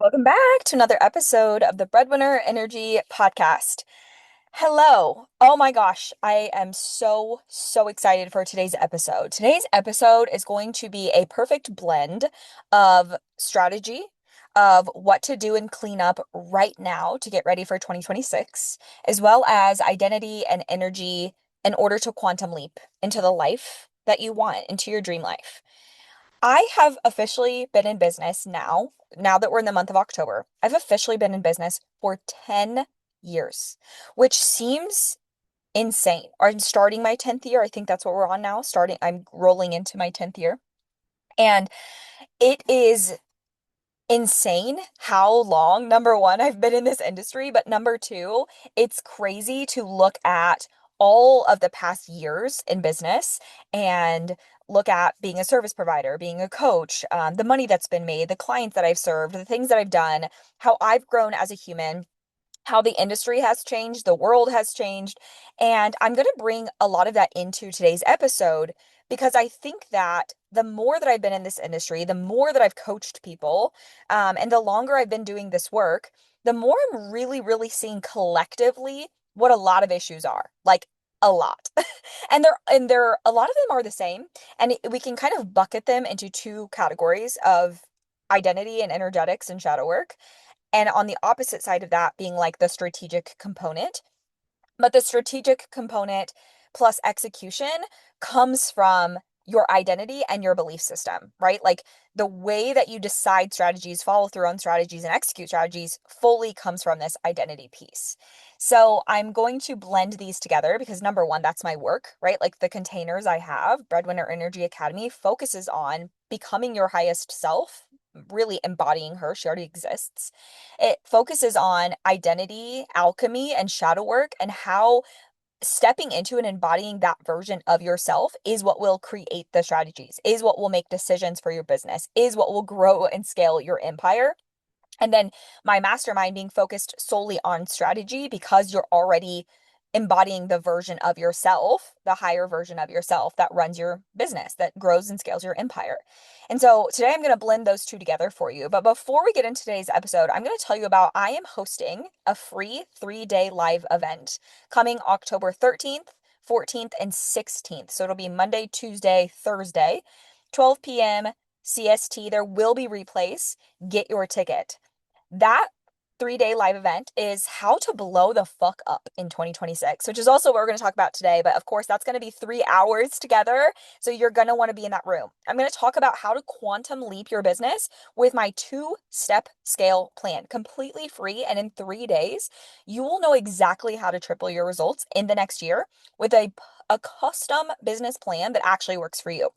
Welcome back to another episode of the Breadwinner Energy Podcast. Hello. Oh my gosh, I am so excited for today's episode. Today's episode is going to be a perfect blend of strategy, of what to do and clean up right now to get ready for 2026, as well as identity and energy in order to quantum leap into the life that you want, into your dream life. I have officially been in business now that we're in the month of October. I've officially been in business for 10 years, which seems insane. I'm starting my 10th year. I think that's what we're on now. I'm rolling into my 10th year. And it is insane how long, number one, I've been in this industry, but number two, it's crazy to look at all of the past years in business and look at being a service provider, being a coach, the money that's been made, the clients that I've served, the things that I've done, how I've grown as a human, how the industry has changed, the world has changed. And I'm going to bring a lot of that into today's episode because I think that the more that I've been in this industry, the more that I've coached people, and the longer I've been doing this work, the more I'm really seeing collectively what a lot of issues are. Like a lot. And a lot of them are the same. And we can kind of bucket them into two categories of identity and energetics and shadow work. And on the opposite side of that being like the strategic component. But the strategic component plus execution comes from your identity and your belief system, right? Like the way that you decide strategies, follow through on strategies, and execute strategies fully comes from this identity piece. So I'm going to blend these together because number one, that's my work, right? Like the containers I have, Breadwinner Energy Academy focuses on becoming your highest self, really embodying her. She already exists. It focuses on identity, alchemy, and shadow work, and how stepping into and embodying that version of yourself is what will create the strategies, is what will make decisions for your business, is what will grow and scale your empire. And then my mastermind being focused solely on strategy because you're already embodying the version of yourself, the higher version of yourself that runs your business, that grows and scales your empire. And so today I'm going to blend those two together for you. But before we get into today's episode, I'm going to tell you about I am hosting a free 3-day live event coming October 13th, 14th, and 16th. So it'll be Monday, Tuesday, Thursday, 12 p.m. CST. There will be replays. Get your ticket. That 3-day live event is how to blow the fuck up in 2026, which is also what we're going to talk about today. But of course, that's going to be 3 hours together. So you're going to want to be in that room. I'm going to talk about how to quantum leap your business with my 2-step scale plan, completely free. And in 3 days, you will know exactly how to triple your results in the next year with a custom business plan that actually works for you.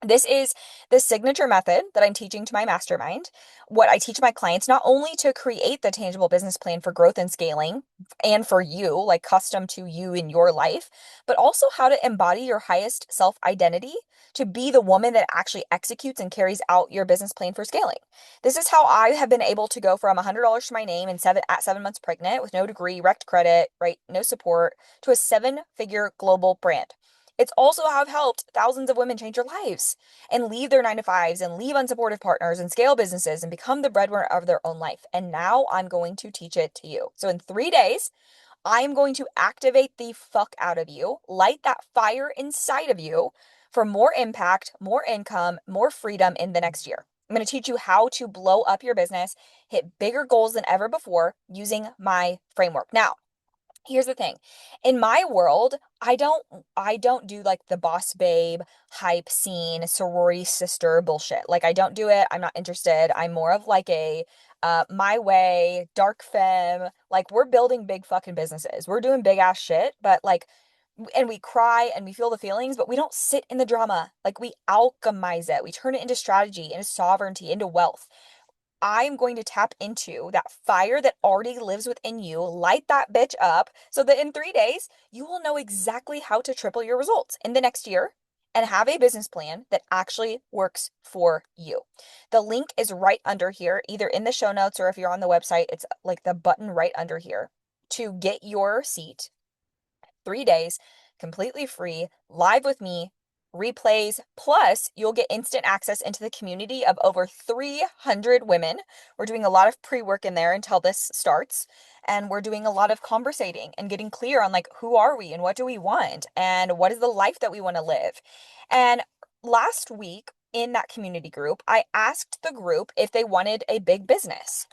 This is the signature method that I'm teaching to my mastermind. What I teach my clients, not only to create the tangible business plan for growth and scaling and for you, like custom to you in your life, but also how to embody your highest self identity to be the woman that actually executes and carries out your business plan for scaling. This is how I have been able to go from $100 to my name and at 7 months pregnant with no degree, wrecked credit, right? No support to a 7-figure global brand. It's also how I've helped thousands of women change their lives and leave their 9 to 5s and leave unsupportive partners and scale businesses and become the breadwinner of their own life. And now I'm going to teach it to you. So in 3 days, I am going to activate the fuck out of you, light that fire inside of you for more impact, more income, more freedom in the next year. I'm going to teach you how to blow up your business, hit bigger goals than ever before using my framework. Now, here's the thing. In my world, I don't do like the boss babe hype scene, sorority sister bullshit. Like I don't do it. I'm not interested. I'm more of like a my way, dark femme. Like we're building big fucking businesses. We're doing big ass shit, but like and we cry and we feel the feelings, but we don't sit in the drama. Like we alchemize it. We turn it into strategy, into sovereignty, into wealth. I'm going to tap into that fire that already lives within you, light that bitch up so that in 3 days, you will know exactly how to triple your results in the next year and have a business plan that actually works for you. The link is right under here, either in the show notes or if you're on the website, it's like the button right under here to get your seat. 3 days, completely free, live with me replays, plus you'll get instant access into the community of over 300 women. We're doing a lot of pre-work in there until this starts, and we're doing a lot of conversating and getting clear on like who are we and what do we want and what is the life that we want to live. And last week in that community group, I asked the group if they wanted a big business,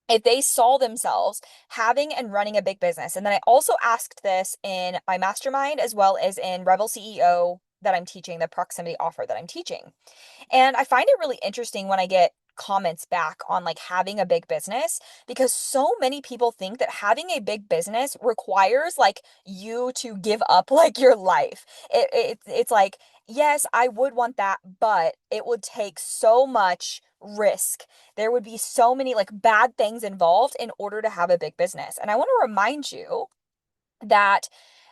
if they saw themselves having and running a big business. And then I also asked this in my mastermind as well as in Rebel CEO that I'm teaching, the proximity offer that I'm teaching. And I find it really interesting when I get comments back on like having a big business, because so many people think that having a big business requires like you to give up like your life. It's like, yes, I would want that, but it would take so much risk. There would be so many like bad things involved in order to have a big business. And I want to remind you that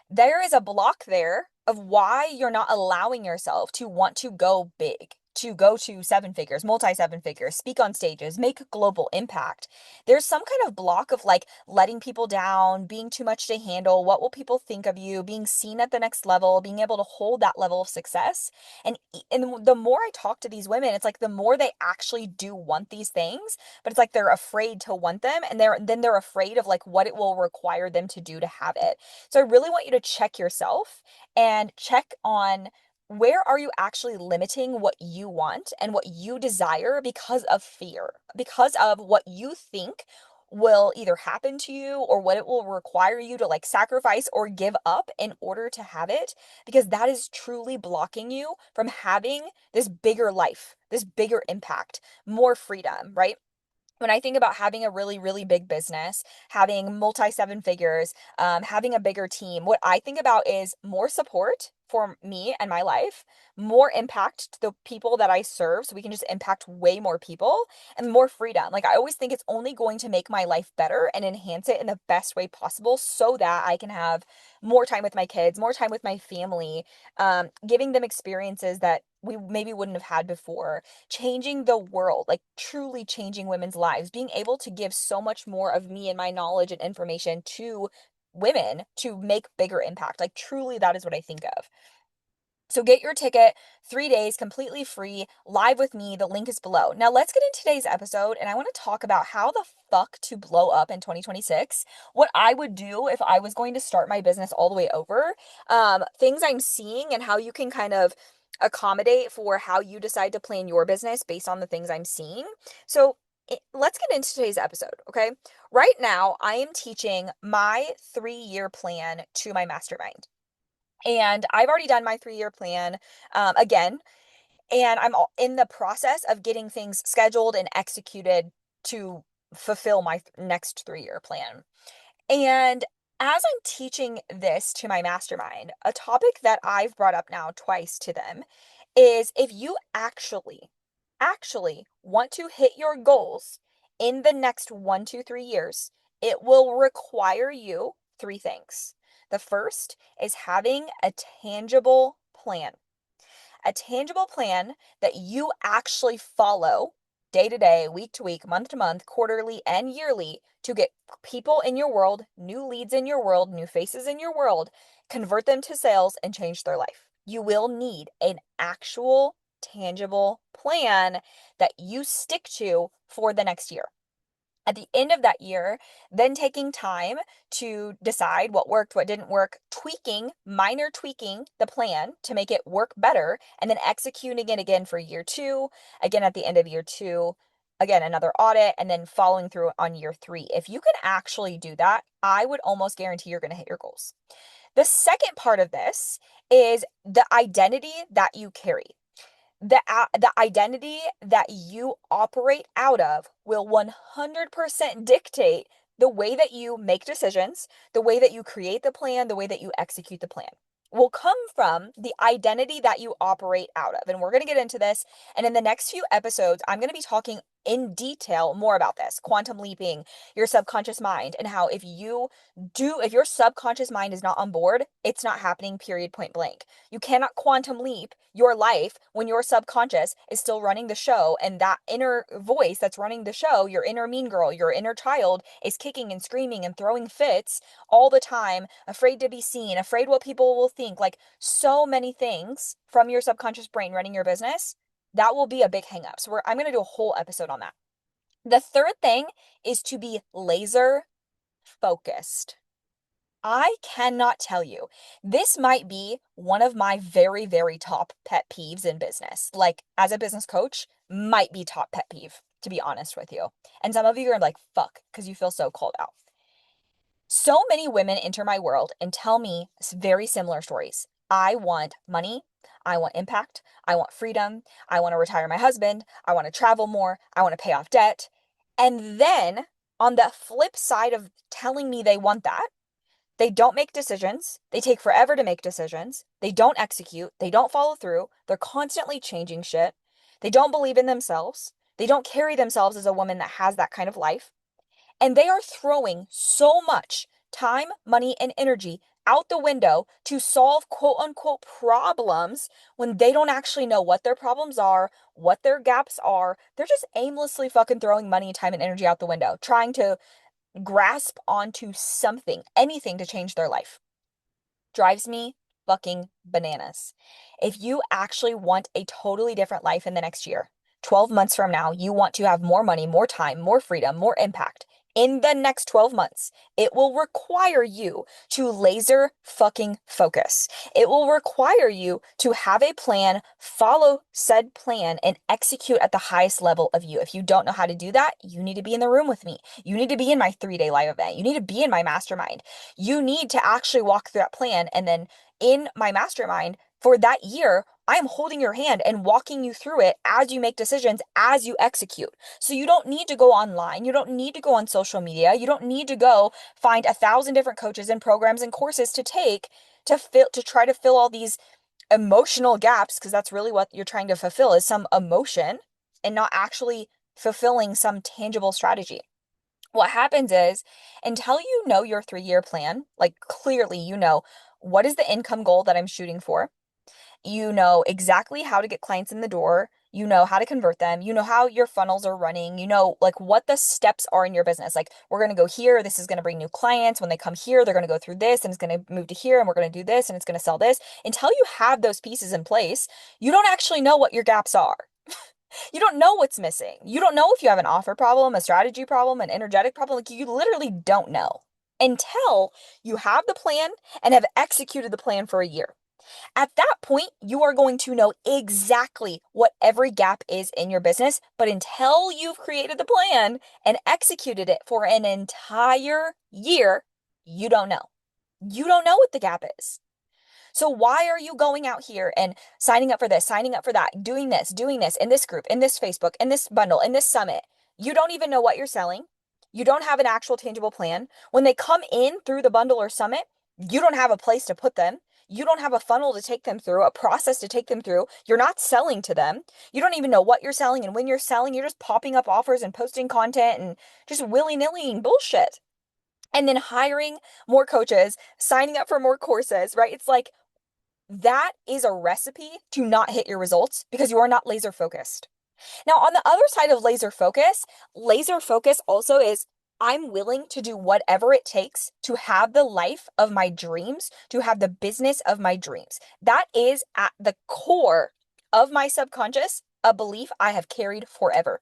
there is a block there of why you're not allowing yourself to want to go big, to go to seven figures, multi seven figures, speak on stages, make global impact. There's some kind of block of like letting people down, being too much to handle. What will people think of you? Being seen at the next level, being able to hold that level of success. And the more I talk to these women, it's like the more they actually do want these things, but it's like they're afraid to want them, and they're afraid of like what it will require them to do to have it. So I really want you to check yourself and check on where are you actually limiting what you want and what you desire because of fear, because of what you think will either happen to you or what it will require you to like sacrifice or give up in order to have it, because that is truly blocking you from having this bigger life, this bigger impact, more freedom, right? When I think about having a really, really big business, having multi seven figures, having a bigger team, what I think about is more support for me and my life, more impact to the people that I serve so we can just impact way more people, and more freedom. Like I always think it's only going to make my life better and enhance it in the best way possible so that I can have more time with my kids, more time with my family, giving them experiences that we maybe wouldn't have had before, changing the world, like truly changing women's lives, being able to give so much more of me and my knowledge and information to women to make bigger impact. Like truly, that is what I think of. So get your ticket, 3 days, completely free, live with me. The link is below. Now let's get into today's episode, and I want to talk about how the fuck to blow up in 2026, what I would do if I was going to start my business all the way over, things I'm seeing, and how you can kind of accommodate for how you decide to plan your business based on the things I'm seeing. So let's get into today's episode, okay? Right now, I am teaching my 3-year plan to my mastermind. And I've already done my 3-year plan again, and I'm in the process of getting things scheduled and executed to fulfill my next 3-year plan. And as I'm teaching this to my mastermind, a topic that I've brought up now twice to them is if you actually want to hit your goals in the next 1 to 3 years, it will require you three things. The first is having a tangible plan that you actually follow day to day, week to week, month to month, quarterly, and yearly to get people in your world, new leads in your world, new faces in your world, convert them to sales, and change their life. You will need an actual tangible plan that you stick to for the next year. At the end of that year, then taking time to decide what worked, what didn't work, minor tweaking the plan to make it work better, and then executing it again for year two, again at the end of year two, again another audit, and then following through on year three. If you can actually do that, I would almost guarantee you're going to hit your goals. The second part of this is the identity that you carry. The identity that you operate out of will 100% dictate the way that you make decisions, the way that you create the plan, the way that you execute the plan will come from the identity that you operate out of. And we're going to get into this. And in the next few episodes, I'm going to be talking in detail more about this, quantum leaping, your subconscious mind, and how if your subconscious mind is not on board, it's not happening, period, point blank. You cannot quantum leap your life when your subconscious is still running the show, and that inner voice that's running the show, your inner mean girl, your inner child, is kicking and screaming and throwing fits all the time, afraid to be seen, afraid what people will think, like so many things from your subconscious brain running your business. That will be a big hang up. So I'm going to do a whole episode on that. The third thing is to be laser focused. I cannot tell you. This might be one of my very, very top pet peeves in business. Like, as a business coach, might be top pet peeve, to be honest with you. And some of you are like, fuck, because you feel so called out. So many women enter my world and tell me very similar stories. I want money. I want impact. I want freedom. I want to retire my husband. I want to travel more. I want to pay off debt. And then on the flip side of telling me they want that, they don't make decisions. They take forever to make decisions. They don't execute. They don't follow through. They're constantly changing shit. They don't believe in themselves. They don't carry themselves as a woman that has that kind of life. And they are throwing so much time, money, and energy out the window to solve quote unquote problems when they don't actually know what their problems are, what their gaps are. They're just aimlessly fucking throwing money, time, and energy out the window, trying to grasp onto something, anything to change their life. Drives me fucking bananas. If you actually want a totally different life in the next year, 12 months from now, you want to have more money, more time, more freedom, more impact. In the next 12 months, it will require you to laser fucking focus. It will require you to have a plan, follow said plan, and execute at the highest level of you. If you don't know how to do that, you need to be in the room with me. You need to be in my 3-day live event. You need to be in my mastermind. You need to actually walk through that plan. And then in my mastermind for that year, I am holding your hand and walking you through it as you make decisions, as you execute. So you don't need to go online. You don't need to go on social media. You don't need to go find 1,000 different coaches and programs and courses to take to try to fill all these emotional gaps, because that's really what you're trying to fulfill is some emotion and not actually fulfilling some tangible strategy. What happens is until you know your 3-year plan, like clearly you know what is the income goal that I'm shooting for, you know exactly how to get clients in the door, you know how to convert them, you know how your funnels are running, you know like what the steps are in your business. Like, we're going to go here, this is going to bring new clients. When they come here, they're going to go through this and it's going to move to here and we're going to do this and it's going to sell this. Until you have those pieces in place, you don't actually know what your gaps are. You don't know what's missing. You don't know if you have an offer problem, a strategy problem, an energetic problem. Like, you literally don't know until you have the plan and have executed the plan for a year. At that point, you are going to know exactly what every gap is in your business. But until you've created the plan and executed it for an entire year, you don't know. You don't know what the gap is. So why are you going out here and signing up for this, signing up for that, doing this, in this group, in this Facebook, in this bundle, in this summit? You don't even know what you're selling. You don't have an actual tangible plan. When they come in through the bundle or summit, you don't have a place to put them. You don't have a funnel to take them through, a process to take them through. You're not selling to them. You don't even know what you're selling. And when you're selling, you're just popping up offers and posting content and just willy-nilly bullshit. And then hiring more coaches, signing up for more courses, right? It's like, that is a recipe to not hit your results because you are not laser focused. Now, on the other side of laser focus also is I'm willing to do whatever it takes to have the life of my dreams, to have the business of my dreams. That is at the core of my subconscious, a belief I have carried forever.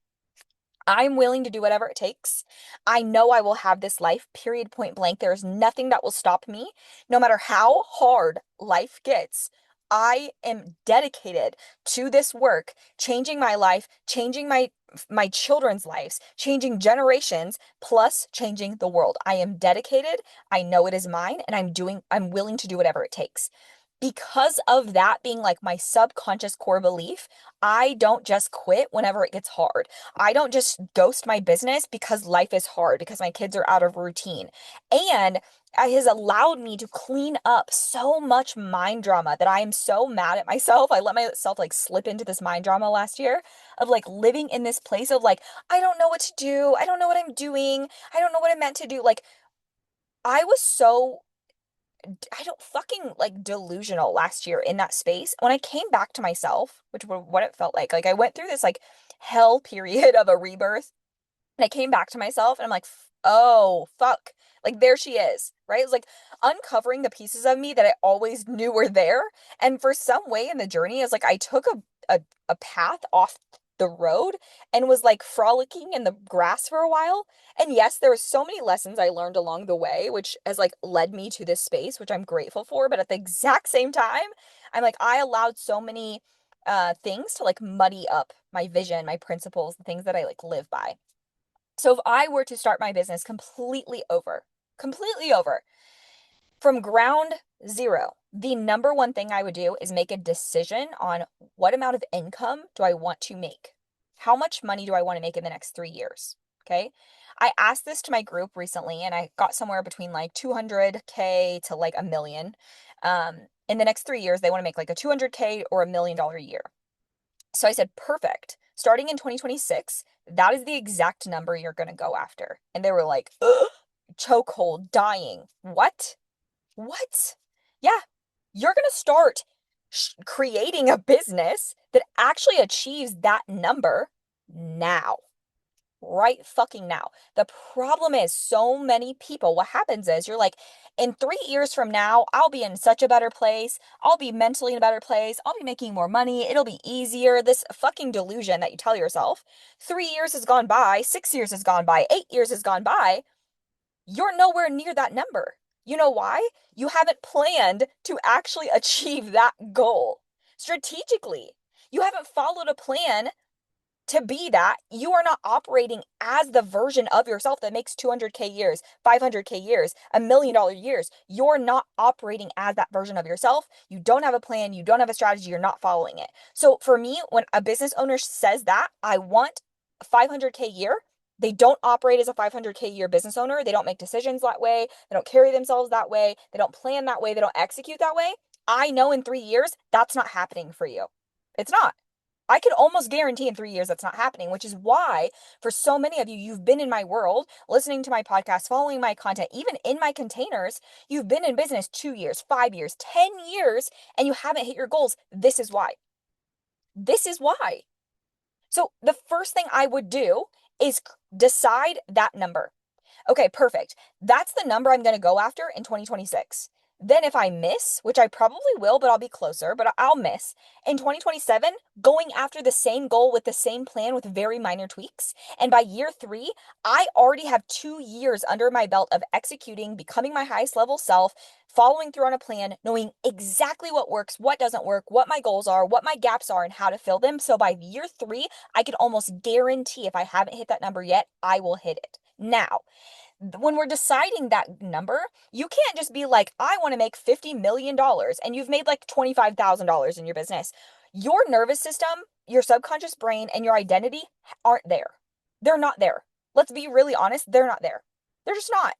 I'm willing to do whatever it takes. I know I will have this life, period, point blank. There is nothing that will stop me. No matter how hard life gets, I am dedicated to this work, changing my life, changing my children's lives, changing generations, plus changing the world. I am dedicated. I know it is mine, and I'm willing to do whatever it takes. Because of that being like my subconscious core belief, I don't just quit whenever it gets hard. I don't just ghost my business because life is hard, because my kids are out of routine. And has allowed me to clean up so much mind drama that I am so mad at myself. I let myself like slip into this mind drama last year of like living in this place of like, I don't know what to do. I don't know what I'm doing. I don't know what I'm meant to do. Like, I was so, I don't fucking like delusional last year in that space. When I came back to myself, which was what it felt like I went through this like hell period of a rebirth and I came back to myself and I'm like, oh, fuck. Like, there she is, right? It's like uncovering the pieces of me that I always knew were there. And for some way in the journey, it's like I took a path off the road and was like frolicking in the grass for a while. And yes, there were so many lessons I learned along the way, which has like led me to this space, which I'm grateful for. But at the exact same time, I'm like, I allowed so many things to like muddy up my vision, my principles, the things that I like live by. So if I were to start my business completely over from ground zero, the number one thing I would do is make a decision on what amount of income do I want to make? How much money do I want to make in the next 3 years? Okay. I asked this to my group recently and I got somewhere between like 200K to like a million. In the next 3 years, they want to make like a 200K or $1 million a year. So I said, perfect. Starting in 2026, that is the exact number you're going to go after. And they were like, ugh, chokehold, dying. What? What? Yeah, you're going to start creating a business that actually achieves that number now, right fucking now. The problem is so many people, what happens is you're like, in 3 years from now, I'll be in such a better place. I'll be mentally in a better place. I'll be making more money. It'll be easier. This fucking delusion that you tell yourself. 3 years has gone by. 6 years has gone by. 8 years has gone by. You're nowhere near that number. You know why? You haven't planned to actually achieve that goal strategically. You haven't followed a plan to be that. You are not operating as the version of yourself that makes 200K years, 500K years, $1 million years. You're not operating as that version of yourself. You don't have a plan. You don't have a strategy. You're not following it. So for me, when a business owner says that, I want 500K year, they don't operate as a 500K year business owner. They don't make decisions that way. They don't carry themselves that way. They don't plan that way. They don't execute that way. I know in 3 years, that's not happening for you. It's not. I can almost guarantee in 3 years that's not happening, which is why for so many of you, you've been in my world, listening to my podcast, following my content, even in my containers, you've been in business 2 years, 5 years, 10 years, and you haven't hit your goals. This is why. This is why. So the first thing I would do is decide that number. Okay, perfect. That's the number I'm going to go after in 2026. Then if I miss, which I probably will, but I'll be closer, but I'll miss in 2027, going after the same goal with the same plan with very minor tweaks. And by year 3, I already have 2 years under my belt of executing, becoming my highest level self, following through on a plan, knowing exactly what works, what doesn't work, what my goals are, what my gaps are, and how to fill them. So by year 3, I can almost guarantee if I haven't hit that number yet, I will hit it. Now, when we're deciding that number, you can't just be like, I want to make $50 million and you've made like $25,000 in your business. Your nervous system, your subconscious brain, and your identity aren't there. They're not there. Let's be really honest, they're not there. They're just not.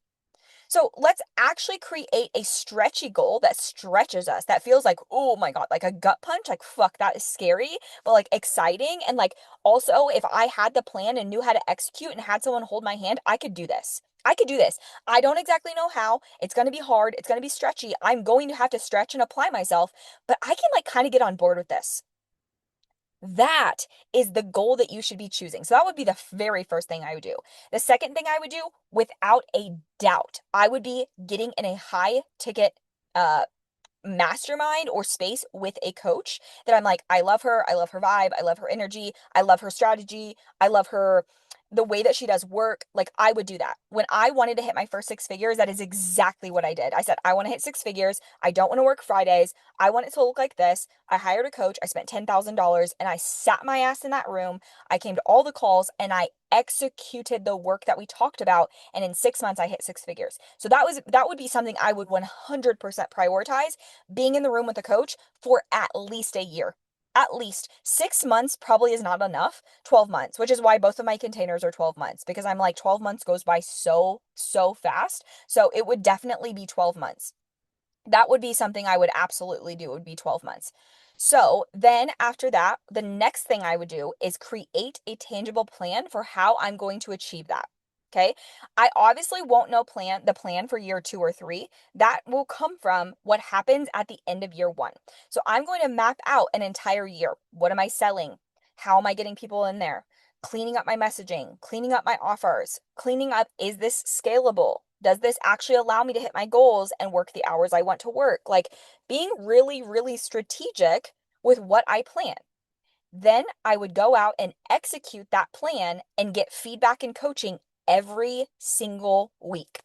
So let's actually create a stretchy goal that stretches us, that feels like, oh my God, like a gut punch, like, fuck, that is scary, but like exciting. And like, also, if I had the plan and knew how to execute and had someone hold my hand, I could do this. I could do this. I don't exactly know how. It's going to be hard. It's going to be stretchy. I'm going to have to stretch and apply myself, but I can like kind of get on board with this. That is the goal that you should be choosing. So that would be the very first thing I would do. The second thing I would do, without a doubt, I would be getting in a high ticket mastermind or space with a coach that I'm like, I love her. I love her vibe. I love her energy. I love her strategy. I love her, the way that she does work. Like, I would do that. When I wanted to hit my first 6 figures, that is exactly what I did. I said, I want to hit 6 figures. I don't want to work Fridays. I want it to look like this. I hired a coach. I spent $10,000 and I sat my ass in that room. I came to all the calls and I executed the work that we talked about. And in 6 months, I hit 6 figures. So that would be something I would 100% prioritize, being in the room with a coach for at least a year. At least 6 months probably is not enough. 12 months, which is why both of my containers are 12 months because I'm like 12 months goes by so, so fast. So it would definitely be 12 months. That would be something I would absolutely do, would be 12 months. So then after that, the next thing I would do is create a tangible plan for how I'm going to achieve that. Okay. I obviously won't know the plan for year 2 or 3. That will come from what happens at the end of year 1. So I'm going to map out an entire year. What am I selling? How am I getting people in there? Cleaning up my messaging, cleaning up my offers, cleaning up, is this scalable? Does this actually allow me to hit my goals and work the hours I want to work? Like being really, really strategic with what I plan. Then I would go out and execute that plan and get feedback and coaching every single week.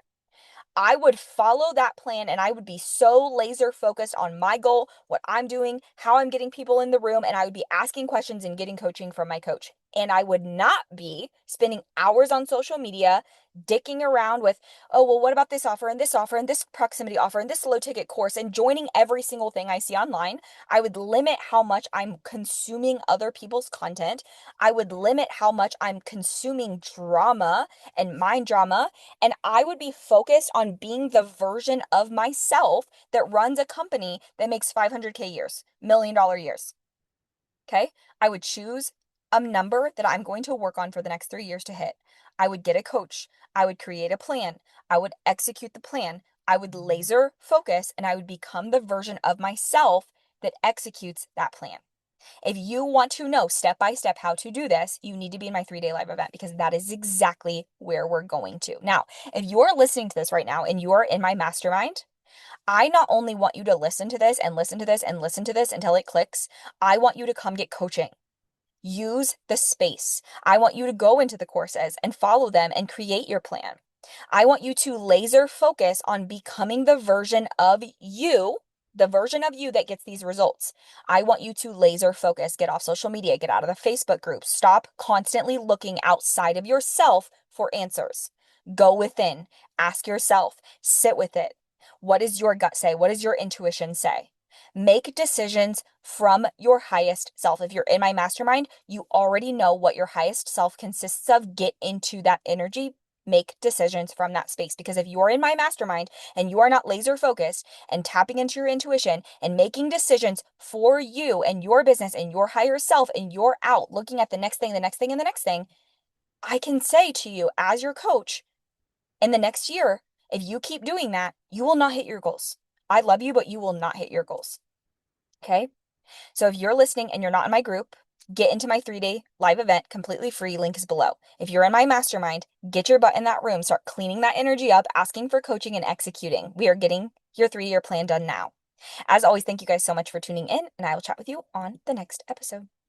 I would follow that plan and I would be so laser focused on my goal, what I'm doing, how I'm getting people in the room, and I would be asking questions and getting coaching from my coach. And I would not be spending hours on social media dicking around with, oh, well, what about this offer and this proximity offer and this low ticket course and joining every single thing I see online. I would limit how much I'm consuming other people's content. I would limit how much I'm consuming drama and mind drama, and I would be focused on being the version of myself that runs a company that makes 500K years, $1 million years. Okay. I would choose a number that I'm going to work on for the next 3 years to hit. I would get a coach. I would create a plan. I would execute the plan. I would laser focus and I would become the version of myself that executes that plan. If you want to know step by step how to do this, you need to be in my 3-day live event because that is exactly where we're going to. Now, if you are listening to this right now and you are in my mastermind, I not only want you to listen to this and listen to this and listen to this until it clicks, I want you to come get coaching. Use the space. I want you to go into the courses and follow them and create your plan. I want you to laser focus on becoming the version of you, the version of you that gets these results. I want you to laser focus, get off social media, get out of the Facebook groups, stop constantly looking outside of yourself for answers. Go within, ask yourself, sit with it. What does your gut say? What does your intuition say? Make decisions from your highest self. If you're in my mastermind, you already know what your highest self consists of. Get into that energy. Make decisions from that space. Because if you are in my mastermind and you are not laser focused and tapping into your intuition and making decisions for you and your business and your higher self, and you're out looking at the next thing, the next thing, and the next thing, I can say to you as your coach, in the next year, if you keep doing that, you will not hit your goals. I love you, but you will not hit your goals. Okay. So if you're listening and you're not in my group, get into my 3-day live event completely free. Link is below. If you're in my mastermind, get your butt in that room, start cleaning that energy up, asking for coaching and executing. We are getting your 3-year plan done now. As always, thank you guys so much for tuning in, and I will chat with you on the next episode.